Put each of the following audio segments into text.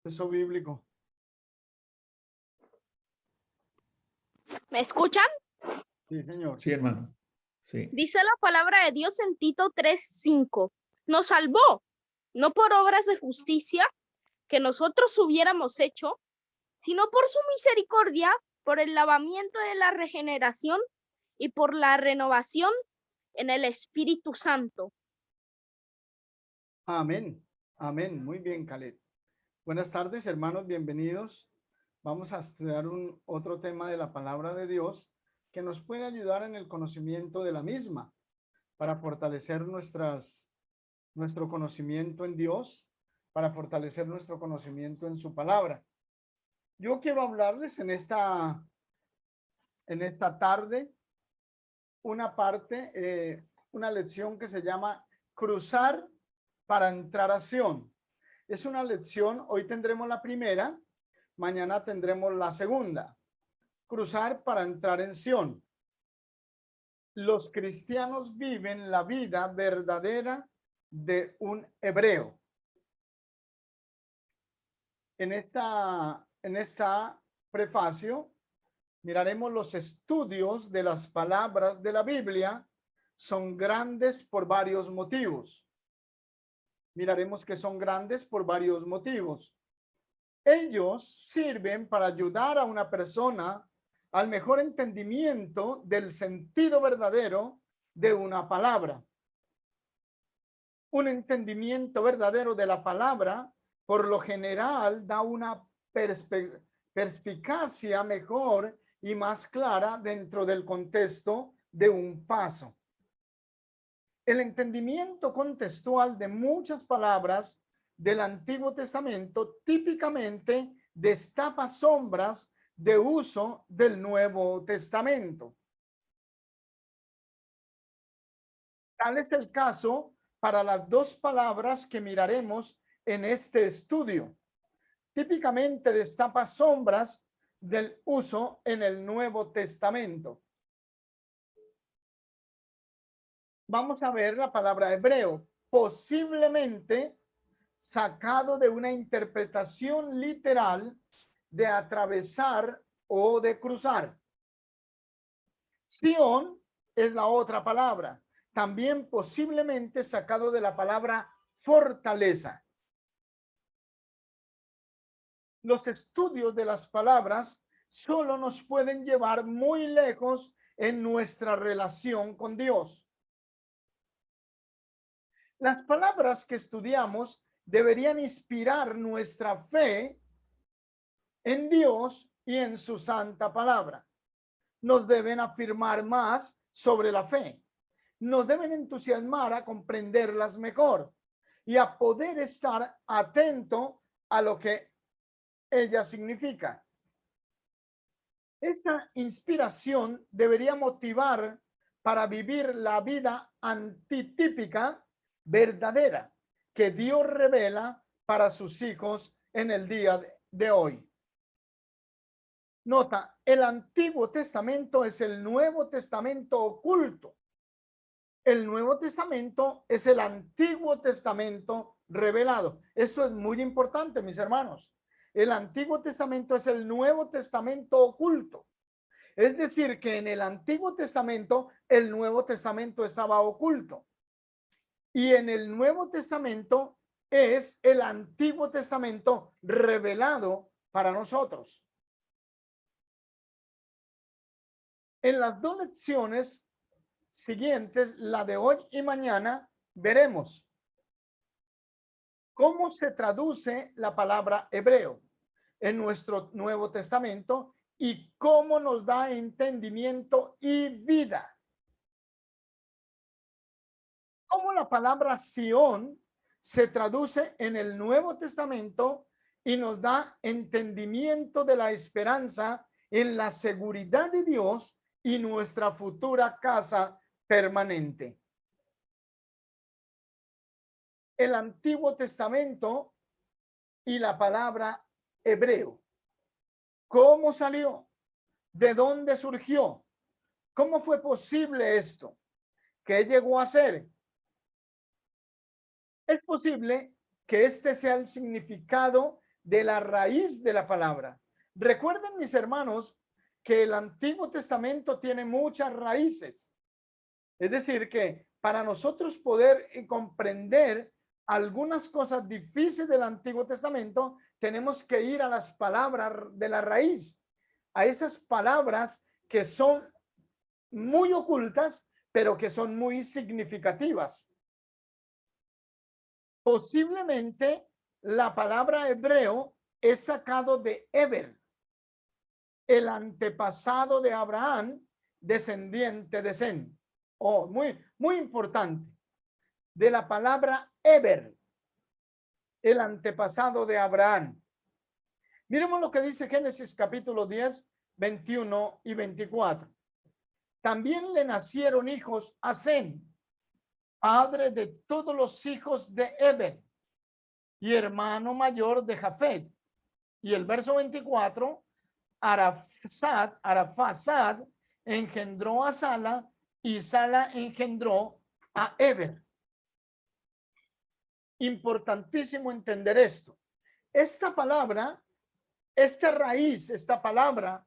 Eso bíblico. ¿Me escuchan? Sí, señor. Sí, hermano. Sí. Dice la palabra de Dios en Tito 3:5. Nos salvó, no por obras de justicia que nosotros hubiéramos hecho, sino por su misericordia, por el lavamiento de la regeneración y por la renovación en el Espíritu Santo. Amén. Amén. Muy bien, Caleb. Buenas tardes, hermanos. Bienvenidos. Vamos a estudiar otro tema de la palabra de Dios que nos puede ayudar en el conocimiento de la misma para fortalecer nuestro conocimiento en Dios, para fortalecer nuestro conocimiento en su palabra. Yo quiero hablarles en esta tarde una lección que se llama Cruzar para entrar a Sion. Es una lección, hoy tendremos la primera, mañana tendremos la segunda. Cruzar para entrar en Sion. Los cristianos viven la vida verdadera de un hebreo. En esta prefacio miraremos los estudios de las palabras de la Biblia. Son grandes por varios motivos. Miraremos que son grandes por varios motivos. Ellos sirven para ayudar a una persona al mejor entendimiento del sentido verdadero de una palabra. Un entendimiento verdadero de la palabra, por lo general, da una perspicacia mejor y más clara dentro del contexto de un paso. El entendimiento contextual de muchas palabras del Antiguo Testamento típicamente destapa sombras de uso del Nuevo Testamento. Tal es el caso para las dos palabras que miraremos en este estudio. Típicamente destapa sombras del uso en el Nuevo Testamento. Vamos a ver la palabra hebreo, posiblemente sacado de una interpretación literal de atravesar o de cruzar. Sion es la otra palabra, también posiblemente sacado de la palabra fortaleza. Los estudios de las palabras solo nos pueden llevar muy lejos en nuestra relación con Dios. Las palabras que estudiamos deberían inspirar nuestra fe en Dios y en su santa palabra. Nos deben afirmar más sobre la fe. Nos deben entusiasmar a comprenderlas mejor y a poder estar atento a lo que ella significa. Esta inspiración debería motivar para vivir la vida antitípica verdadera que Dios revela para sus hijos en el día de hoy. Nota, el Antiguo Testamento es el Nuevo Testamento oculto. El Nuevo Testamento es el Antiguo Testamento revelado. Esto es muy importante, mis hermanos. El Antiguo Testamento es el Nuevo Testamento oculto. Es decir, que en el Antiguo Testamento, el Nuevo Testamento estaba oculto. Y en el Nuevo Testamento es el Antiguo Testamento revelado para nosotros. En las dos lecciones siguientes, la de hoy y mañana, veremos cómo se traduce la palabra hebreo en nuestro Nuevo Testamento y cómo nos da entendimiento y vida. Cómo la palabra Sion se traduce en el Nuevo Testamento y nos da entendimiento de la esperanza en la seguridad de Dios y nuestra futura casa permanente. El Antiguo Testamento y la palabra hebreo. ¿Cómo salió? ¿De dónde surgió? ¿Cómo fue posible esto? ¿Qué llegó a ser? Es posible que este sea el significado de la raíz de la palabra. Recuerden, mis hermanos, que el Antiguo Testamento tiene muchas raíces. Es decir, que para nosotros poder comprender algunas cosas difíciles del Antiguo Testamento, tenemos que ir a las palabras de la raíz, a esas palabras que son muy ocultas, pero que son muy significativas. Posiblemente la palabra hebreo es sacado de Eber, el antepasado de Abraham, descendiente de Sem. Oh, muy importante. De la palabra Eber, el antepasado de Abraham. Miremos lo que dice Génesis capítulo 10, 21 y 24. También le nacieron hijos a Sem, padre de todos los hijos de Eber y hermano mayor de Jafet. Y el verso 24, Arfaxad engendró a Sala y Sala engendró a Eber. Importantísimo entender esto. Esta palabra, esta raíz, esta palabra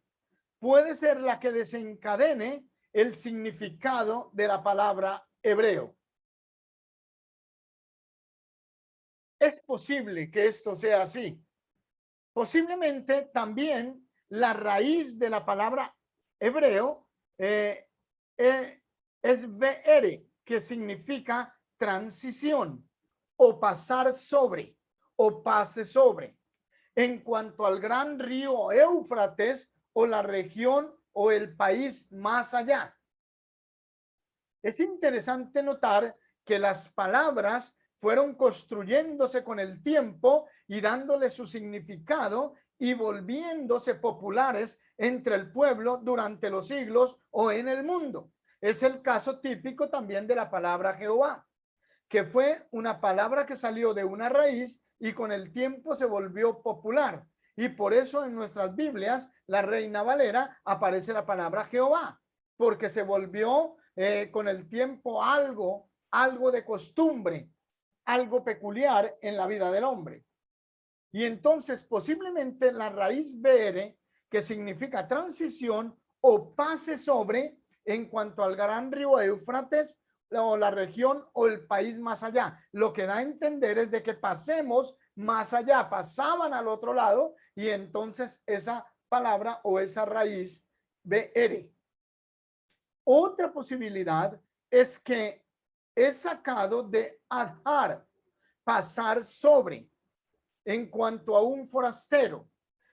puede ser la que desencadene el significado de la palabra hebreo. Es posible que esto sea así. Posiblemente también la raíz de la palabra hebreo es ve'ere, que significa transición o pasar sobre o pase sobre. En cuanto al gran río Éufrates o la región o el país más allá. Es interesante notar que las palabras fueron construyéndose con el tiempo y dándole su significado y volviéndose populares entre el pueblo durante los siglos o en el mundo. Es el caso típico también de la palabra Jehová, que fue una palabra que salió de una raíz y con el tiempo se volvió popular. Y por eso en nuestras Biblias, la Reina Valera, aparece la palabra Jehová, porque se volvió con el tiempo algo de costumbre, algo peculiar en la vida del hombre. Y entonces posiblemente la raíz bere, que significa transición o pase sobre, en cuanto al gran río Éufrates o la región o el país más allá. Lo que da a entender es de que pasemos más allá, pasaban al otro lado, y entonces esa palabra o esa raíz bere. Otra posibilidad es que es sacado de adhar, pasar sobre, en cuanto a un forastero,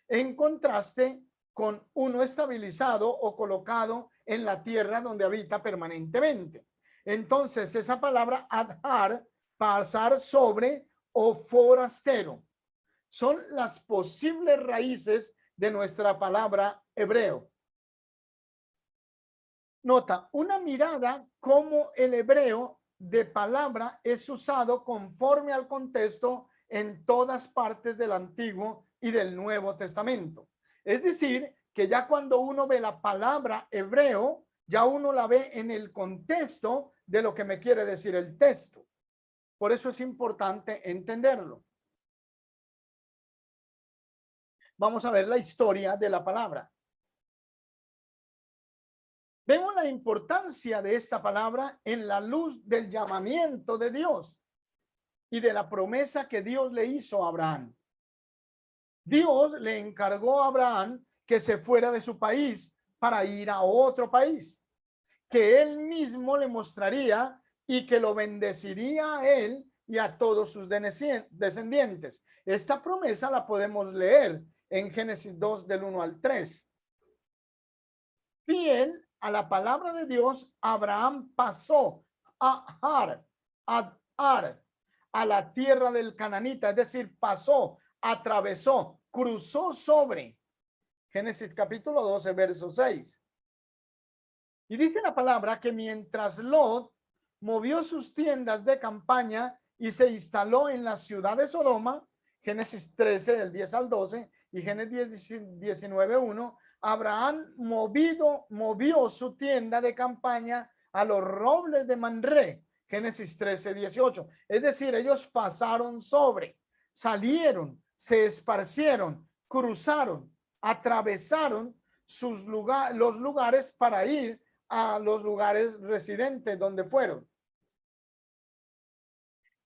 en contraste con uno estabilizado o colocado en la tierra donde habita permanentemente. Entonces, esa palabra adhar, pasar sobre o forastero, son las posibles raíces de nuestra palabra hebreo. Nota, una mirada cómo el hebreo de palabra es usado conforme al contexto en todas partes del Antiguo y del Nuevo Testamento. Es decir, que ya cuando uno ve la palabra hebreo, ya uno la ve en el contexto de lo que me quiere decir el texto. Por eso es importante entenderlo. Vamos a ver la historia de la palabra. Vemos la importancia de esta palabra en la luz del llamamiento de Dios y de la promesa que Dios le hizo a Abraham. Dios le encargó a Abraham que se fuera de su país para ir a otro país, que él mismo le mostraría y que lo bendeciría a él y a todos sus descendientes. Esta promesa la podemos leer en Génesis 2 del 1 al 3. Fiel a la palabra de Dios, Abraham pasó a la tierra del cananita, es decir, pasó, atravesó, cruzó sobre. Génesis capítulo 12, verso 6. Y dice la palabra que mientras Lot movió sus tiendas de campaña y se instaló en la ciudad de Sodoma, Génesis 13, del 10 al 12, y Génesis 19, 1, Abraham movió su tienda de campaña a los robles de Manré, Génesis 13, 18. Es decir, ellos pasaron sobre, salieron, se esparcieron, cruzaron, atravesaron los lugares para ir a los lugares residentes donde fueron.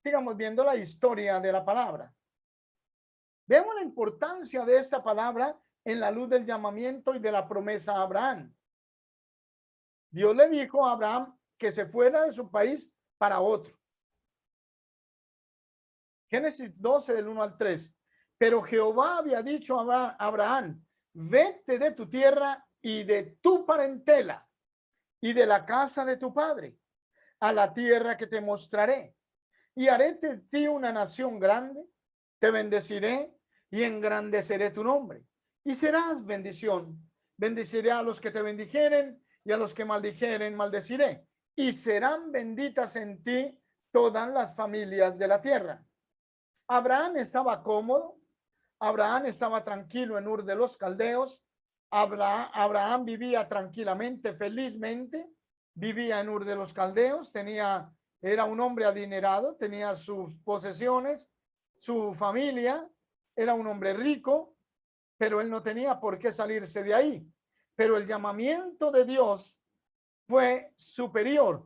Sigamos viendo la historia de la palabra. Vemos la importancia de esta palabra en la luz del llamamiento y de la promesa a Abraham. Dios le dijo a Abraham que se fuera de su país para otro. Génesis 12 del 1 al 3. Pero Jehová había dicho a Abraham, vete de tu tierra y de tu parentela y de la casa de tu padre a la tierra que te mostraré, y haré de ti una nación grande, te bendeciré y engrandeceré tu nombre, y serás bendición. Bendeciré a los que te bendijeren, y a los que maldijeren maldeciré, y serán benditas en ti todas las familias de la tierra. Abraham estaba cómodo, Abraham estaba tranquilo en Ur de los Caldeos, Abraham vivía tranquilamente, felizmente, vivía en Ur de los Caldeos, era un hombre adinerado, tenía sus posesiones, su familia, era un hombre rico, pero él no tenía por qué salirse de ahí. Pero el llamamiento de Dios fue superior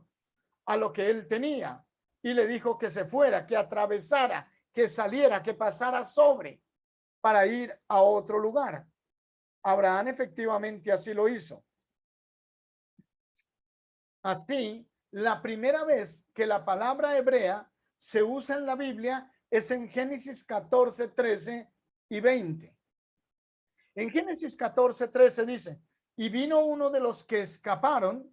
a lo que él tenía y le dijo que se fuera, que atravesara, que saliera, que pasara sobre para ir a otro lugar. Abraham efectivamente así lo hizo. Así, la primera vez que la palabra hebrea se usa en la Biblia es en Génesis 14, 13 y 20. En Génesis 14, 13 dice, y vino uno de los que escaparon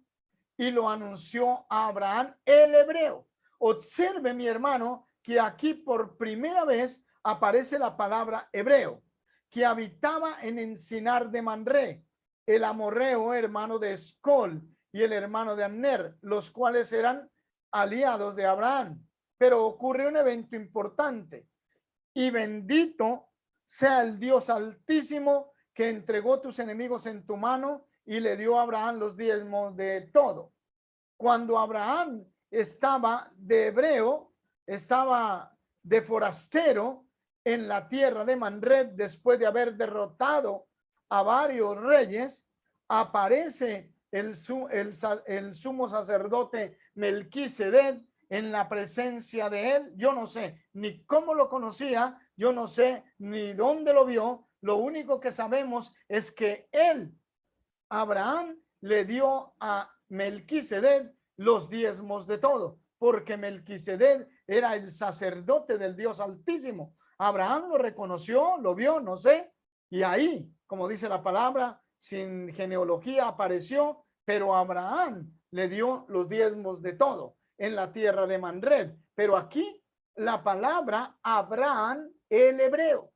y lo anunció a Abraham el hebreo. Observe, mi hermano, que aquí por primera vez aparece la palabra hebreo, que habitaba en Encinar de Manré, el amorreo hermano de Escol y el hermano de Abner, los cuales eran aliados de Abraham. Pero ocurre un evento importante. Y bendito sea el Dios Altísimo que entregó tus enemigos en tu mano y le dio a Abraham los diezmos de todo. Cuando Abraham estaba de hebreo, estaba de forastero en la tierra de Manred, después de haber derrotado a varios reyes, aparece el sumo sacerdote Melquisedec en la presencia de él. Yo no sé ni cómo lo conocía, yo no sé ni dónde lo vio. Lo único que sabemos es que él, Abraham, le dio a Melquisedec los diezmos de todo, porque Melquisedec era el sacerdote del Dios Altísimo. Abraham lo reconoció, lo vio, no sé, y ahí, como dice la palabra, sin genealogía apareció, pero Abraham le dio los diezmos de todo en la tierra de Manred. Pero aquí la palabra Abraham, el hebreo.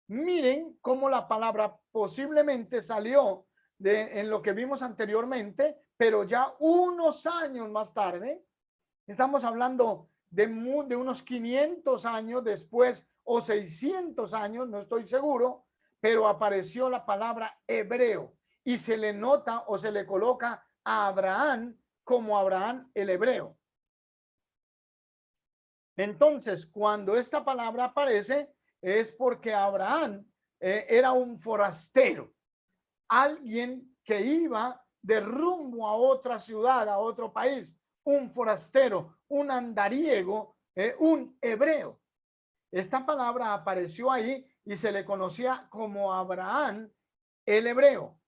Miren cómo la palabra posiblemente salió en lo que vimos anteriormente, pero ya unos años más tarde, estamos hablando de unos 500 años después o 600 años, no estoy seguro, pero apareció la palabra hebreo y se le nota o se le coloca a Abraham como Abraham el hebreo. Entonces, cuando esta palabra aparece, es porque Abraham era un forastero, alguien que iba de rumbo a otra ciudad, a otro país, un forastero, un andariego, un hebreo. Esta palabra apareció ahí y se le conocía como Abraham el hebreo.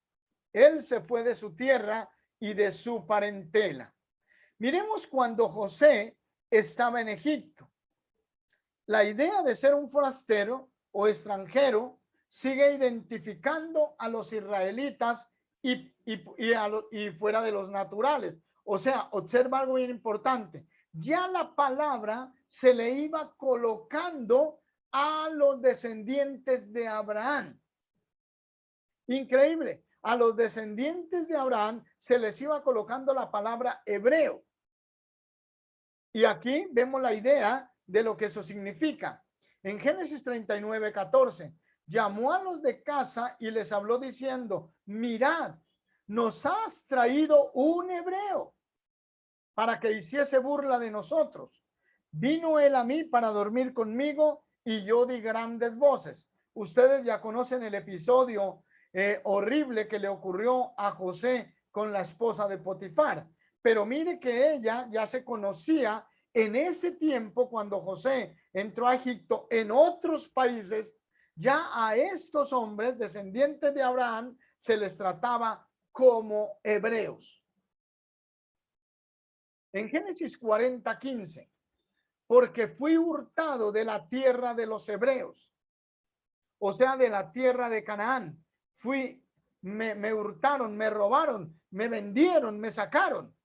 Él se fue de su tierra y de su parentela. Miremos cuando José estaba en Egipto. La idea de ser un forastero o extranjero sigue identificando a los israelitas y fuera de los naturales. O sea, observa algo bien importante. Ya la palabra se le iba colocando a los descendientes de Abraham. Increíble. A los descendientes de Abraham se les iba colocando la palabra hebreo. Y aquí vemos la idea de lo que eso significa. En Génesis 39, 14, llamó a los de casa y les habló diciendo, mirad, nos has traído un hebreo para que hiciese burla de nosotros. Vino él a mí para dormir conmigo y yo di grandes voces. Ustedes ya conocen el episodio horrible que le ocurrió a José con la esposa de Potifar. Pero mire que ella ya se conocía en ese tiempo cuando José entró a Egipto. En otros países, ya a estos hombres descendientes de Abraham se les trataba como hebreos. En Génesis 40:15, porque fui hurtado de la tierra de los hebreos, o sea, de la tierra de Canaán. Me hurtaron, me robaron, me vendieron, me sacaron.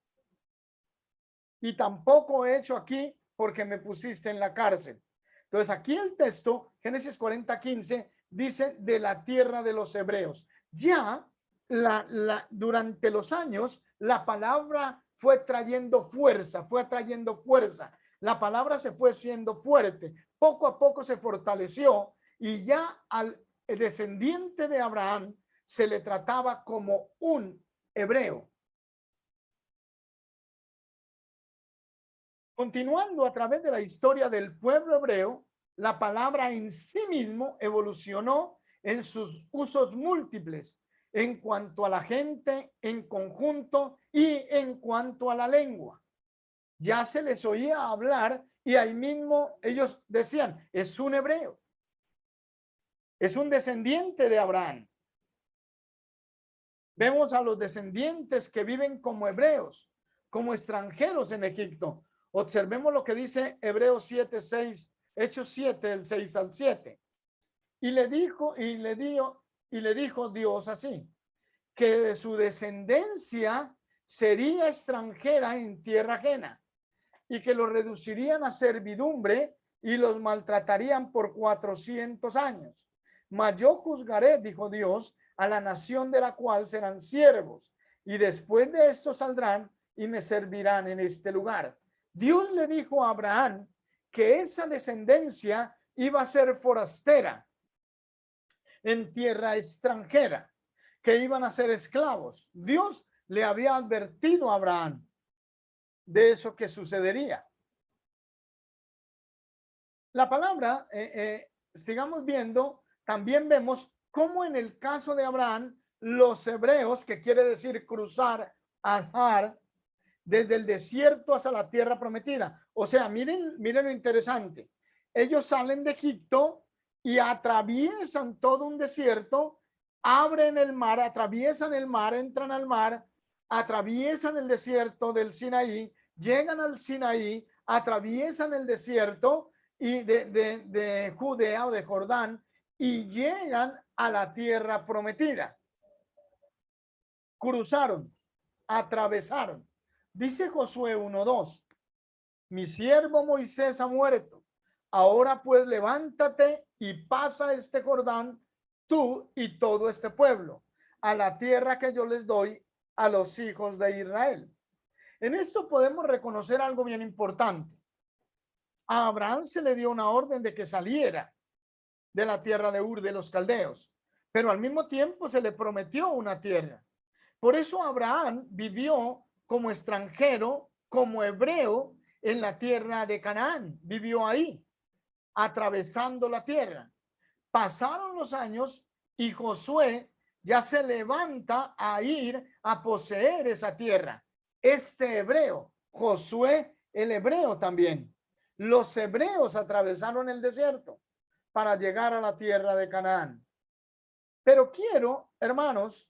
Y tampoco he hecho aquí porque me pusiste en la cárcel. Entonces aquí el texto, Génesis 40:15, dice de la tierra de los hebreos. Ya durante los años, la palabra fue trayendo fuerza, La palabra se fue siendo fuerte. Poco a poco se fortaleció y ya al descendiente de Abraham se le trataba como un hebreo. Continuando a través de la historia del pueblo hebreo, la palabra en sí mismo evolucionó en sus usos múltiples en cuanto a la gente en conjunto y en cuanto a la lengua. Ya se les oía hablar y ahí mismo ellos decían, es un hebreo, es un descendiente de Abraham. Vemos a los descendientes que viven como hebreos, como extranjeros en Egipto. Observemos lo que dice Hebreos 7:6, Hechos 7, del 6 al 7. Y le dijo Dios así, que de su descendencia sería extranjera en tierra ajena, y que los reducirían a servidumbre y los maltratarían por 400 años. Mas yo juzgaré, dijo Dios, a la nación de la cual serán siervos, y después de esto saldrán y me servirán en este lugar. Dios le dijo a Abraham que esa descendencia iba a ser forastera en tierra extranjera, que iban a ser esclavos. Dios le había advertido a Abraham de eso que sucedería. La palabra, sigamos viendo, también vemos cómo en el caso de Abraham, los hebreos, que quiere decir cruzar, ajar, desde el desierto hasta la tierra prometida. O sea, miren lo interesante. Ellos salen de Egipto y atraviesan todo un desierto, abren el mar, atraviesan el mar, entran al mar, atraviesan el desierto del Sinaí, llegan al Sinaí, atraviesan el desierto y de Judea o de Jordán y llegan a la tierra prometida. Cruzaron, atravesaron. Dice Josué 1:2, mi siervo Moisés ha muerto. Ahora pues levántate y pasa este Jordán, tú y todo este pueblo, a la tierra que yo les doy a los hijos de Israel. En esto podemos reconocer algo bien importante. A Abraham se le dio una orden de que saliera de la tierra de Ur de los caldeos, pero al mismo tiempo se le prometió una tierra. Por eso Abraham vivió como extranjero, como hebreo en la tierra de Canaán. Vivió ahí, atravesando la tierra. Pasaron los años y Josué ya se levanta a ir a poseer esa tierra. Este hebreo, Josué el hebreo también. Los hebreos atravesaron el desierto para llegar a la tierra de Canaán. Pero quiero, hermanos,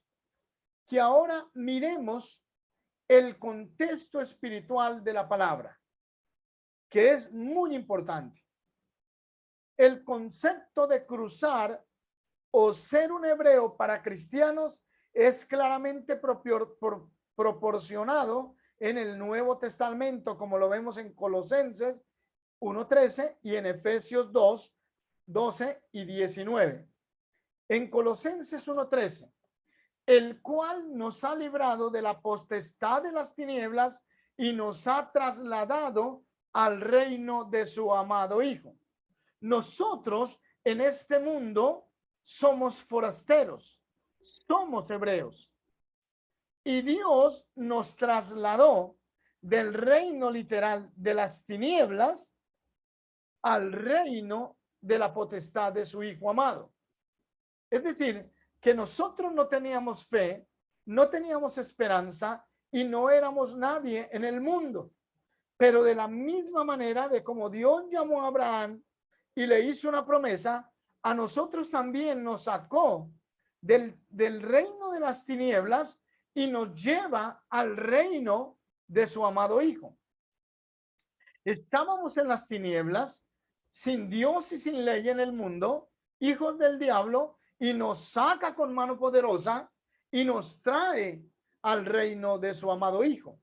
que ahora miremos el contexto espiritual de la palabra, que es muy importante. El concepto de cruzar o ser un hebreo para cristianos es claramente proporcionado en el Nuevo Testamento, como lo vemos en Colosenses 1:13 y en Efesios 2:12 y 19. En Colosenses 1:13, el cual nos ha librado de la potestad de las tinieblas y nos ha trasladado al reino de su amado Hijo. Nosotros en este mundo somos forasteros, somos hebreos. Y Dios nos trasladó del reino literal de las tinieblas al reino de la potestad de su Hijo amado. Es decir, que nosotros no teníamos fe, no teníamos esperanza y no éramos nadie en el mundo. Pero de la misma manera de como Dios llamó a Abraham y le hizo una promesa, a nosotros también nos sacó del reino de las tinieblas y nos lleva al reino de su amado Hijo. Estábamos en las tinieblas, sin Dios y sin ley en el mundo, hijos del diablo, y nos saca con mano poderosa y nos trae al reino de su amado Hijo.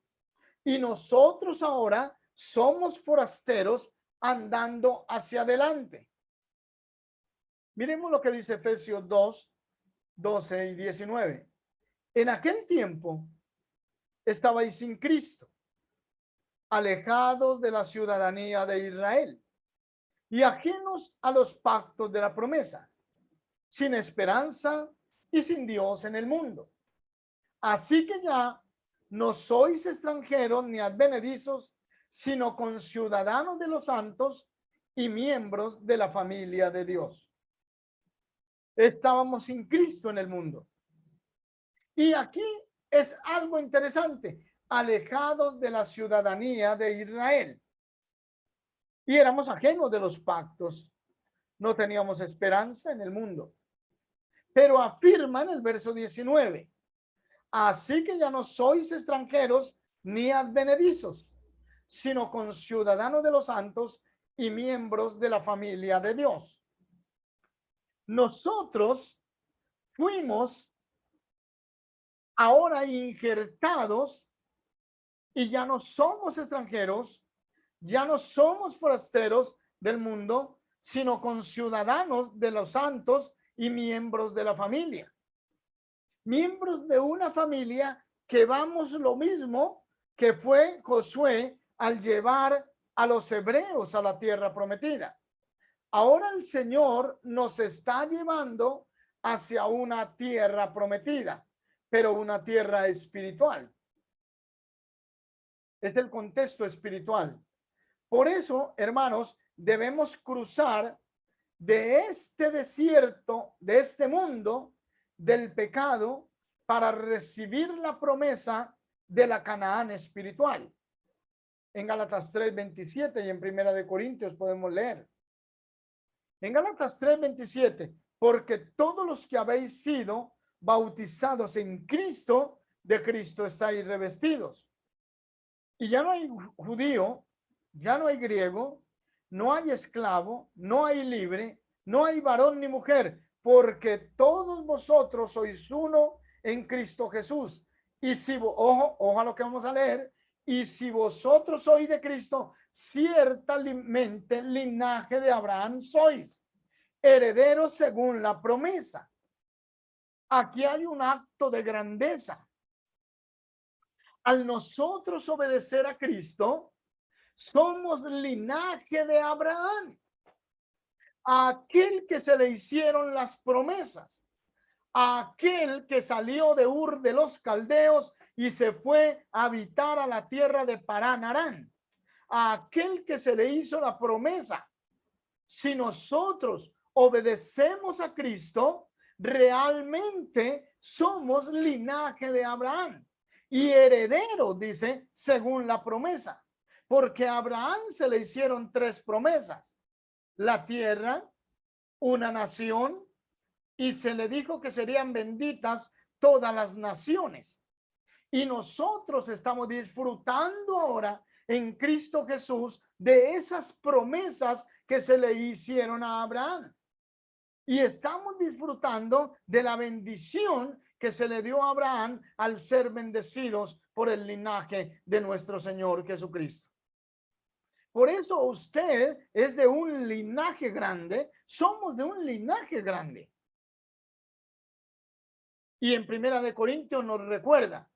Y nosotros ahora somos forasteros andando hacia adelante. Miremos lo que dice Efesios 2, 12 y 19. En aquel tiempo estabais sin Cristo, alejados de la ciudadanía de Israel y ajenos a los pactos de la promesa, sin esperanza y sin Dios en el mundo. Así que ya no sois extranjeros ni advenedizos, sino conciudadanos de los santos y miembros de la familia de Dios. Estábamos sin Cristo en el mundo. Y aquí es algo interesante, alejados de la ciudadanía de Israel. Y éramos ajenos de los pactos. No teníamos esperanza en el mundo. Pero afirma en el verso 19, así que ya no sois extranjeros ni advenedizos, sino conciudadanos de los santos y miembros de la familia de Dios. Nosotros fuimos ahora injertados y ya no somos extranjeros, ya no somos forasteros del mundo, sino conciudadanos de los santos y miembros de la familia. Miembros de una familia que vamos lo mismo que fue Josué al llevar a los hebreos a la tierra prometida. Ahora el Señor nos está llevando hacia una tierra prometida, pero una tierra espiritual. Es el contexto espiritual. Por eso, hermanos, debemos cruzar de este desierto, de este mundo, del pecado, para recibir la promesa de la Canaán espiritual. En Gálatas 3:27 y en Primera de Corintios podemos leer. En Gálatas 3:27, porque todos los que habéis sido bautizados en Cristo, de Cristo estáis revestidos. Y ya no hay judío, ya no hay griego, no hay esclavo, no hay libre, no hay varón ni mujer, porque todos vosotros sois uno en Cristo Jesús. Y si, ojo a lo que vamos a leer, y si vosotros sois de Cristo, ciertamente linaje de Abraham sois, herederos según la promesa. Aquí hay un acto de grandeza. Al nosotros obedecer a Cristo, somos linaje de Abraham, aquel que se le hicieron las promesas, aquel que salió de Ur de los Caldeos y se fue a habitar a la tierra de Parán Arán, aquel que se le hizo la promesa. Si nosotros obedecemos a Cristo, realmente somos linaje de Abraham y heredero, dice, según la promesa. Porque a Abraham se le hicieron 3 promesas: la tierra, una nación, y se le dijo que serían benditas todas las naciones. Y nosotros estamos disfrutando ahora en Cristo Jesús de esas promesas que se le hicieron a Abraham. Y estamos disfrutando de la bendición que se le dio a Abraham al ser bendecidos por el linaje de nuestro Señor Jesucristo. Por eso usted es de un linaje grande, somos de un linaje grande. Y en Primera de Corintios nos recuerda,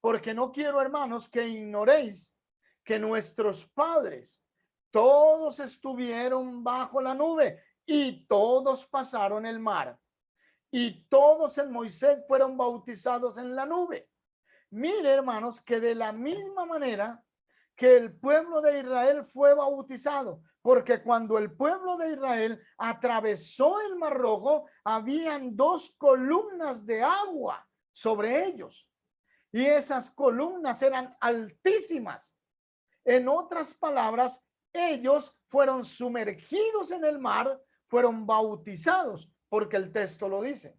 porque no quiero, hermanos, que ignoréis que nuestros padres todos estuvieron bajo la nube y todos pasaron el mar y todos en Moisés fueron bautizados en la nube. Mire, hermanos, que de la misma manera que el pueblo de Israel fue bautizado, porque cuando el pueblo de Israel atravesó el Mar Rojo, habían 2 columnas de agua sobre ellos, y esas columnas eran altísimas. En otras palabras, ellos fueron sumergidos en el mar, fueron bautizados, porque el texto lo dice.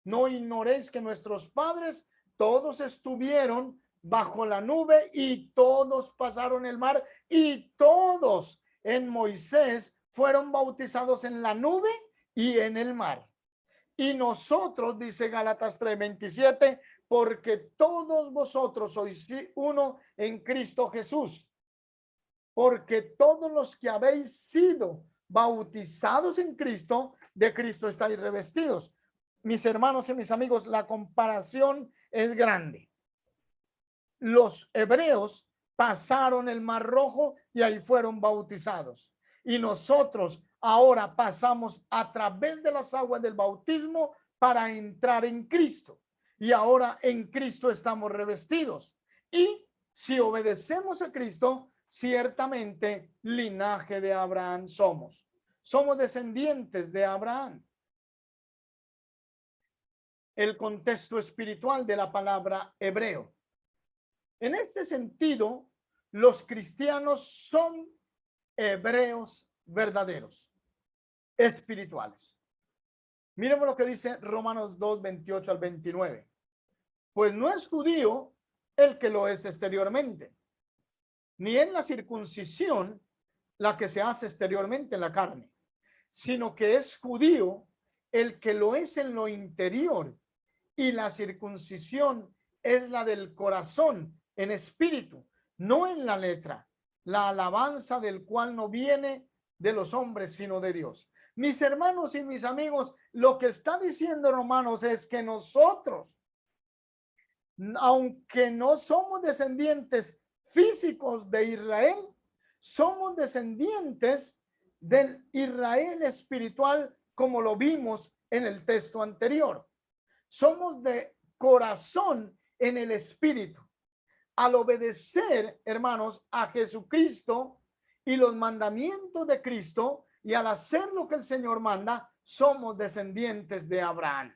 No ignoréis que nuestros padres todos estuvieron bajo la nube y todos pasaron el mar y todos en Moisés fueron bautizados en la nube y en el mar. Y nosotros, dice Gálatas 3:27, porque todos vosotros sois uno en Cristo Jesús. Porque todos los que habéis sido bautizados en Cristo, de Cristo estáis revestidos. Mis hermanos y mis amigos, la comparación es grande. Los hebreos pasaron el Mar Rojo y ahí fueron bautizados. Y nosotros ahora pasamos a través de las aguas del bautismo para entrar en Cristo. Y ahora en Cristo estamos revestidos. Y si obedecemos a Cristo, ciertamente linaje de Abraham somos. Somos descendientes de Abraham. El contexto espiritual de la palabra hebreo. En este sentido, los cristianos son hebreos verdaderos, espirituales. Miremos lo que dice Romanos 2:28 al 29. Pues no es judío el que lo es exteriormente, ni en la circuncisión la que se hace exteriormente en la carne, sino que es judío el que lo es en lo interior, y la circuncisión es la del corazón en espíritu, no en la letra, la alabanza del cual no viene de los hombres, sino de Dios. Mis hermanos y mis amigos, lo que está diciendo Romanos es que nosotros, aunque no somos descendientes físicos de Israel, somos descendientes del Israel espiritual, como lo vimos en el texto anterior. Somos de corazón en el espíritu. Al obedecer, hermanos, a Jesucristo y los mandamientos de Cristo, y al hacer lo que el Señor manda, somos descendientes de Abraham.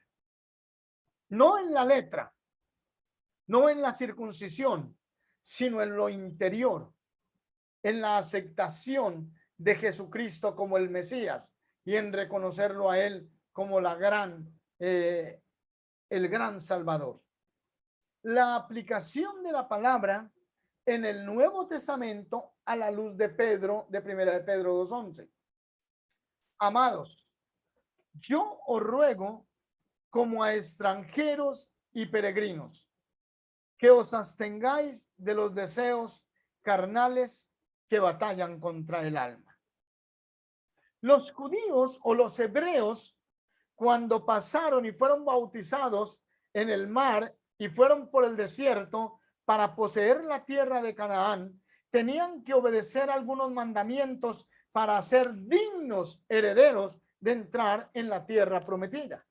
No en la letra, no en la circuncisión, sino en lo interior, en la aceptación de Jesucristo como el Mesías y en reconocerlo a él como el gran Salvador. La aplicación de la palabra en el Nuevo Testamento a la luz de Pedro, de 1 de Pedro 2:11. Amados, yo os ruego como a extranjeros y peregrinos, que os abstengáis de los deseos carnales que batallan contra el alma. Los judíos o los hebreos, cuando pasaron y fueron bautizados en el mar y fueron por el desierto para poseer la tierra de Canaán, tenían que obedecer algunos mandamientos para ser dignos herederos de entrar en la tierra prometida.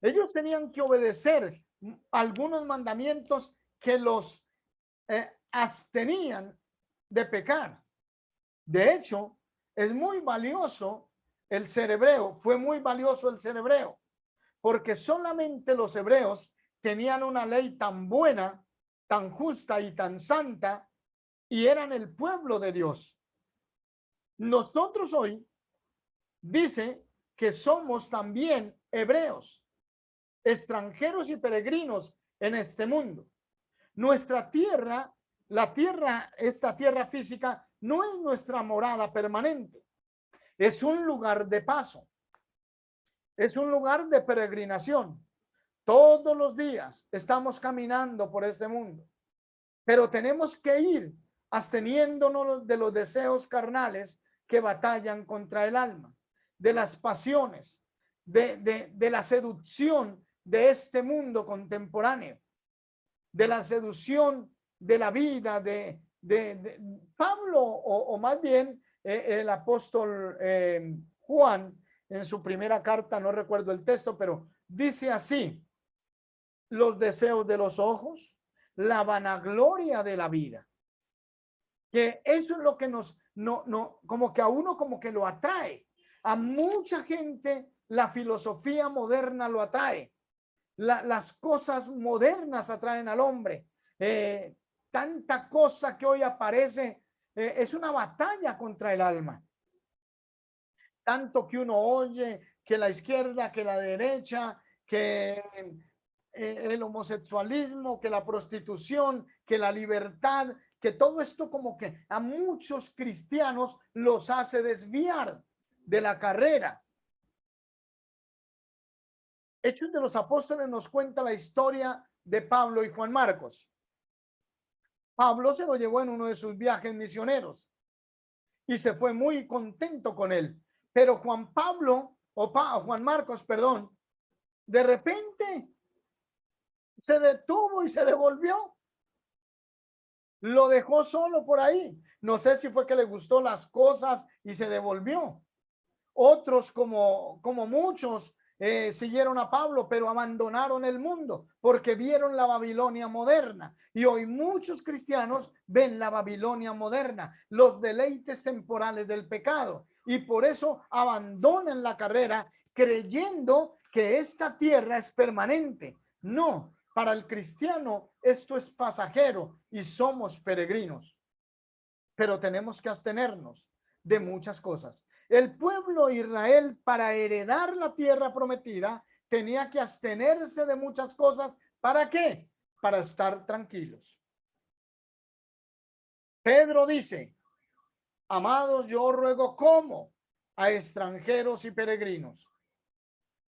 Ellos tenían que obedecer algunos mandamientos que los abstenían de pecar. De hecho, es muy valioso el ser hebreo, fue muy valioso el ser hebreo, porque solamente los hebreos tenían una ley tan buena, tan justa y tan santa, y eran el pueblo de Dios. Nosotros hoy dice que somos también hebreos, extranjeros y peregrinos en este mundo. Nuestra tierra, esta tierra física, no es nuestra morada permanente. Es un lugar de paso. Es un lugar de peregrinación. Todos los días estamos caminando por este mundo, pero tenemos que ir absteniéndonos de los deseos carnales que batallan contra el alma, de las pasiones, de la seducción de este mundo contemporáneo, de la seducción de la vida de Pablo, o más bien el apóstol Juan en su primera carta, no recuerdo el texto, pero dice así: los deseos de los ojos, la vanagloria de la vida Que eso es lo que como que a uno como que lo atrae. A mucha gente la filosofía moderna lo atrae. Las cosas modernas atraen al hombre. Tanta cosa que hoy aparece es una batalla contra el alma. Tanto que uno oye que la izquierda, que la derecha, que el homosexualismo, que la prostitución, que la libertad, que todo esto como que a muchos cristianos los hace desviar de la carrera. Hechos de los Apóstoles nos cuenta la historia de Pablo y Juan Marcos. Pablo se lo llevó en uno de sus viajes misioneros y se fue muy contento con él. Pero Juan Marcos, perdón, de repente se detuvo y se devolvió. Lo dejó solo por ahí. No sé si fue que le gustó las cosas y se devolvió. Otros, como muchos, siguieron a Pablo, pero abandonaron el mundo porque vieron la Babilonia moderna. Y hoy muchos cristianos ven la Babilonia moderna, los deleites temporales del pecado. Y por eso abandonan la carrera creyendo que esta tierra es permanente. No, para el cristiano esto es pasajero y somos peregrinos. Pero tenemos que abstenernos de muchas cosas. El pueblo Israel, para heredar la tierra prometida, tenía que abstenerse de muchas cosas. ¿Para qué? Para estar tranquilos. Pedro dice, amados, yo ruego como a extranjeros y peregrinos.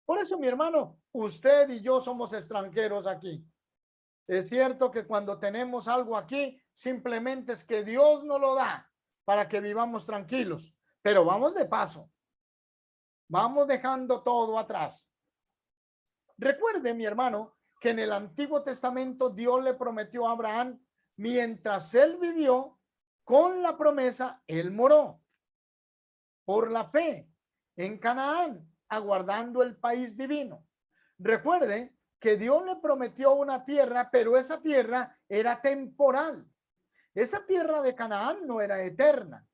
Por eso, mi hermano, usted y yo somos extranjeros aquí. Es cierto que cuando tenemos algo aquí, simplemente es que Dios nos lo da para que vivamos tranquilos, pero vamos de paso. Vamos dejando todo atrás. Recuerde, mi hermano, que en el Antiguo Testamento Dios le prometió a Abraham, mientras él vivió, con la promesa, él moró por la fe en Canaán, aguardando el país divino. Recuerde que Dios le prometió una tierra, pero esa tierra era temporal. Esa tierra de Canaán no era eterna.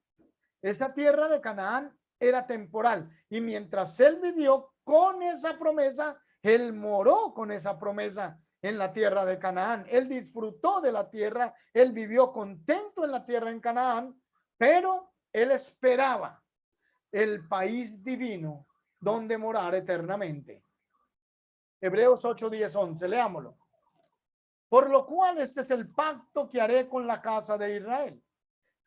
Esa tierra de Canaán era temporal. Y mientras él vivió con esa promesa, él moró con esa promesa en la tierra de Canaán. Él disfrutó de la tierra, él vivió contento en la tierra en Canaán, pero él esperaba el país divino donde morar eternamente. Hebreos 8, 10, 11, leámoslo. Por lo cual este es el pacto que haré con la casa de Israel.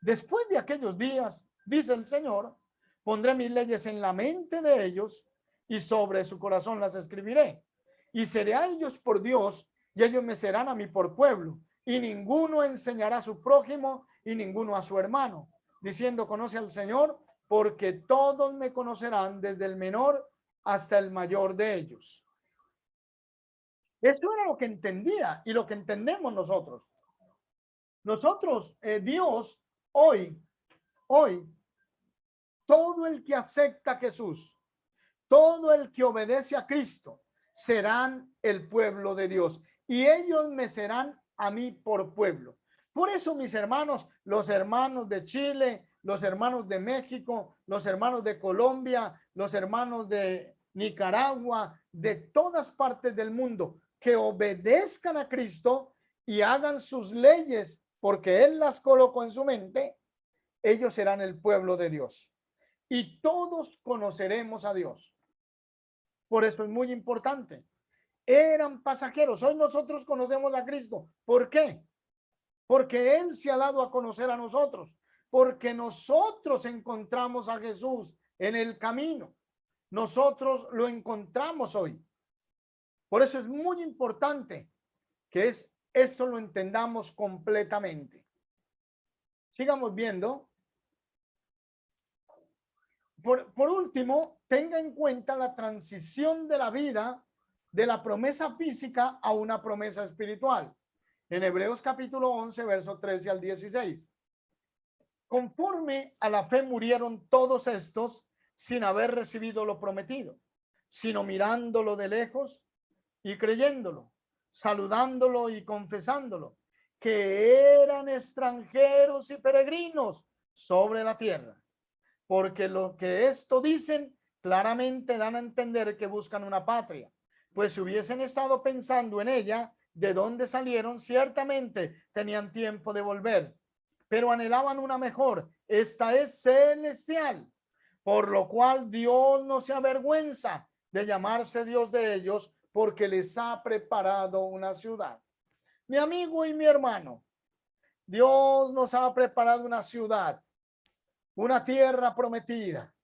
Después de aquellos días, dice el Señor, pondré mis leyes en la mente de ellos y sobre su corazón las escribiré. Y seré a ellos por Dios y ellos me serán a mí por pueblo. Y ninguno enseñará a su prójimo y ninguno a su hermano, diciendo, conoce al Señor, porque todos me conocerán desde el menor hasta el mayor de ellos. Eso era lo que entendía y lo que entendemos nosotros. Nosotros, Dios, hoy, todo el que acepta a Jesús, todo el que obedece a Cristo, serán el pueblo de Dios. Y ellos me serán a mí por pueblo. Por eso, mis hermanos, los hermanos de Chile, los hermanos de México, los hermanos de Colombia, los hermanos de Nicaragua, de todas partes del mundo, que obedezcan a Cristo y hagan sus leyes porque Él las colocó en su mente, ellos serán el pueblo de Dios. Y todos conoceremos a Dios. Por eso es muy importante. Eran pasajeros. Hoy nosotros conocemos a Cristo. ¿Por qué? Porque Él se ha dado a conocer a nosotros. Porque nosotros encontramos a Jesús en el camino. Nosotros lo encontramos hoy. Por eso es muy importante que esto lo entendamos completamente. Sigamos viendo. Por último, tenga en cuenta la transición de la vida de la promesa física a una promesa espiritual. En Hebreos capítulo 11, verso 13 al 16. Conforme a la fe murieron todos estos sin haber recibido lo prometido, sino mirándolo de lejos y creyéndolo, saludándolo y confesándolo, que eran extranjeros y peregrinos sobre la tierra. Porque lo que esto dicen claramente dan a entender que buscan una patria. Pues si hubiesen estado pensando en ella, de dónde salieron, ciertamente tenían tiempo de volver. Pero anhelaban una mejor. Esta es celestial. Por lo cual Dios no se avergüenza de llamarse Dios de ellos, porque les ha preparado una ciudad. Mi amigo y mi hermano, Dios nos ha preparado una ciudad, una tierra prometida,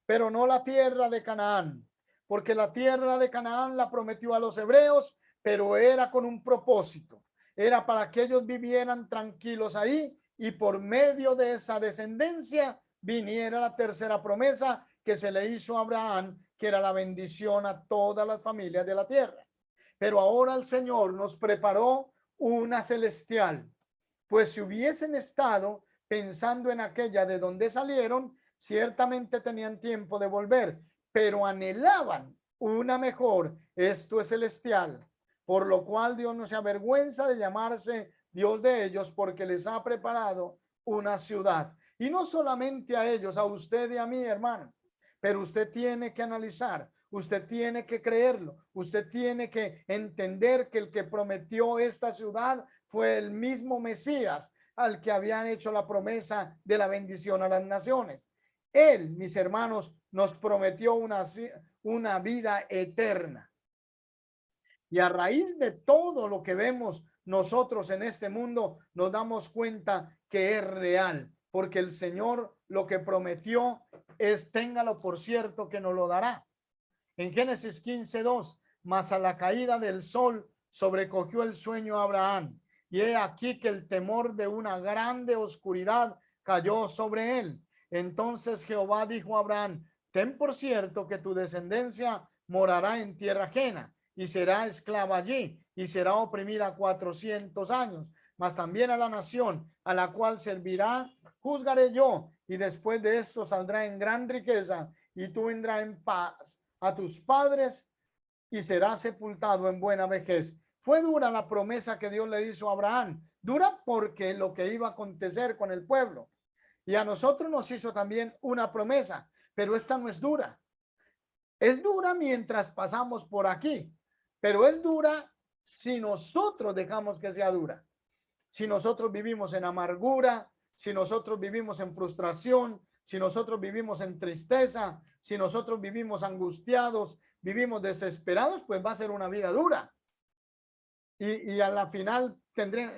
pero no la tierra de Canaán, porque la tierra de Canaán la prometió a los hebreos, pero era con un propósito. Era para que ellos vivieran tranquilos ahí y por medio de esa descendencia viniera la tercera promesa que se le hizo a Abraham, que era la bendición a todas las familias de la tierra. Pero ahora el Señor nos preparó una celestial, pues si hubiesen estado pensando en aquella de donde salieron, ciertamente tenían tiempo de volver, pero anhelaban una mejor, esto es celestial, por lo cual Dios no se avergüenza de llamarse Dios de ellos, porque les ha preparado una ciudad. Y no solamente a ellos, a usted y a mí, hermano, pero usted tiene que analizar, usted tiene que creerlo, usted tiene que entender que el que prometió esta ciudad fue el mismo Mesías al que habían hecho la promesa de la bendición a las naciones. Él, mis hermanos, nos prometió una vida eterna. Y a raíz de todo lo que vemos nosotros en este mundo, nos damos cuenta que es real, porque el Señor lo que prometió es, téngalo por cierto que nos lo dará. En Génesis 15:2, mas a la caída del sol sobrecogió el sueño a Abraham, y he aquí que el temor de una grande oscuridad cayó sobre él. Entonces Jehová dijo a Abraham, ten por cierto que tu descendencia morará en tierra ajena, y será esclava allí, y será oprimida 400 años. Mas también a la nación a la cual servirá, juzgaré yo, y después de esto saldrá en gran riqueza, y tú vendrás en paz a tus padres y será sepultado en buena vejez. Fue dura la promesa que Dios le hizo a Abraham, dura porque lo que iba a acontecer con el pueblo. Y a nosotros nos hizo también una promesa, pero esta no es dura. Es dura mientras pasamos por aquí, pero es dura si nosotros dejamos que sea dura. Si nosotros vivimos en amargura, si nosotros vivimos en frustración, si nosotros vivimos en tristeza, si nosotros vivimos angustiados, vivimos desesperados, pues va a ser una vida dura. Y a la final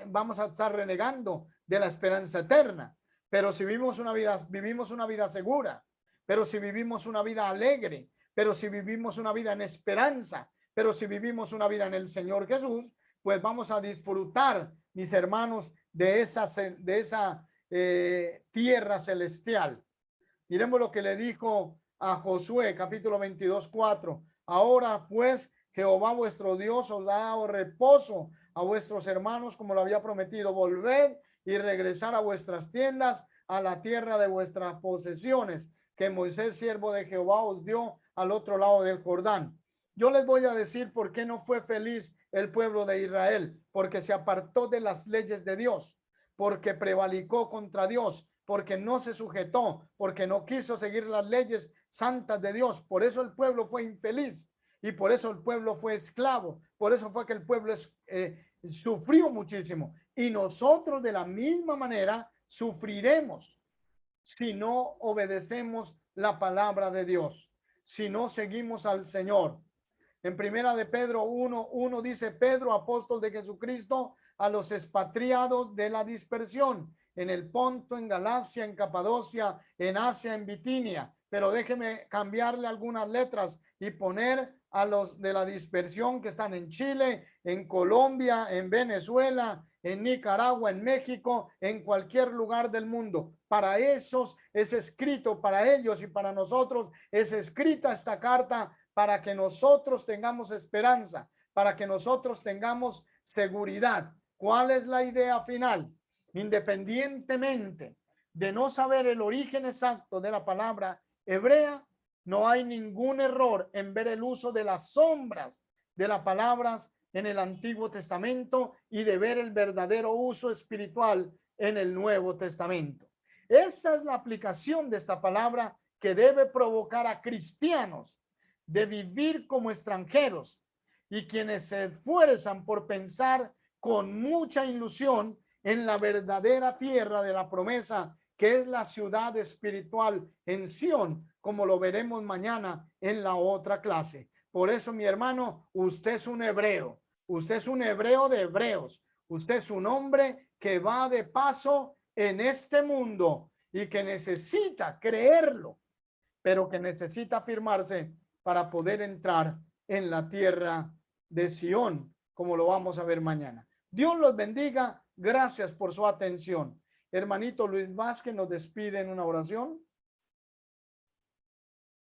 vamos a estar renegando de la esperanza eterna. Pero si vivimos una vida segura, pero si vivimos una vida alegre, pero si vivimos una vida en esperanza, pero si vivimos una vida en el Señor Jesús, pues vamos a disfrutar, mis hermanos, de esa tierra celestial. Miremos lo que le dijo a Josué, capítulo 22:4. Ahora pues Jehová vuestro Dios os ha dado reposo a vuestros hermanos como lo había prometido. Volved y regresar a vuestras tiendas, a la tierra de vuestras posesiones, que Moisés, siervo de Jehová, os dio al otro lado del Jordán. Yo les voy a decir por qué no fue feliz el pueblo de Israel, porque se apartó de las leyes de Dios, porque prevalicó contra Dios, porque no se sujetó, porque no quiso seguir las leyes santas de Dios. Por eso el pueblo fue infeliz y por eso el pueblo fue esclavo. Por eso fue que el pueblo sufrió muchísimo. Y nosotros de la misma manera sufriremos si no obedecemos la palabra de Dios, si no seguimos al Señor. En primera de Pedro 1:1 dice: Pedro, apóstol de Jesucristo, a los expatriados de la dispersión, en el Ponto, en Galacia, en Capadocia, en Asia, en Bitinia. Pero déjeme cambiarle algunas letras y poner a los de la dispersión que están en Chile, en Colombia, en Venezuela, en Nicaragua, en México, en cualquier lugar del mundo. Para esos es escrito, para ellos y para nosotros es escrita esta carta, para que nosotros tengamos esperanza, para que nosotros tengamos seguridad. ¿Cuál es la idea final? Independientemente de no saber el origen exacto de la palabra hebrea, no hay ningún error en ver el uso de las sombras de las palabras en el Antiguo Testamento y de ver el verdadero uso espiritual en el Nuevo Testamento. Esta es la aplicación de esta palabra que debe provocar a cristianos de vivir como extranjeros y quienes se esfuerzan por pensar con mucha ilusión en la verdadera tierra de la promesa, que es la ciudad espiritual en Sión, como lo veremos mañana en la otra clase. Por eso, mi hermano, usted es un hebreo. Usted es un hebreo de hebreos. Usted es un hombre que va de paso en este mundo y que necesita creerlo, pero que necesita firmarse para poder entrar en la tierra de Sión, como lo vamos a ver mañana. Dios los bendiga. Gracias por su atención. Hermanito Luis Vázquez nos despide en una oración.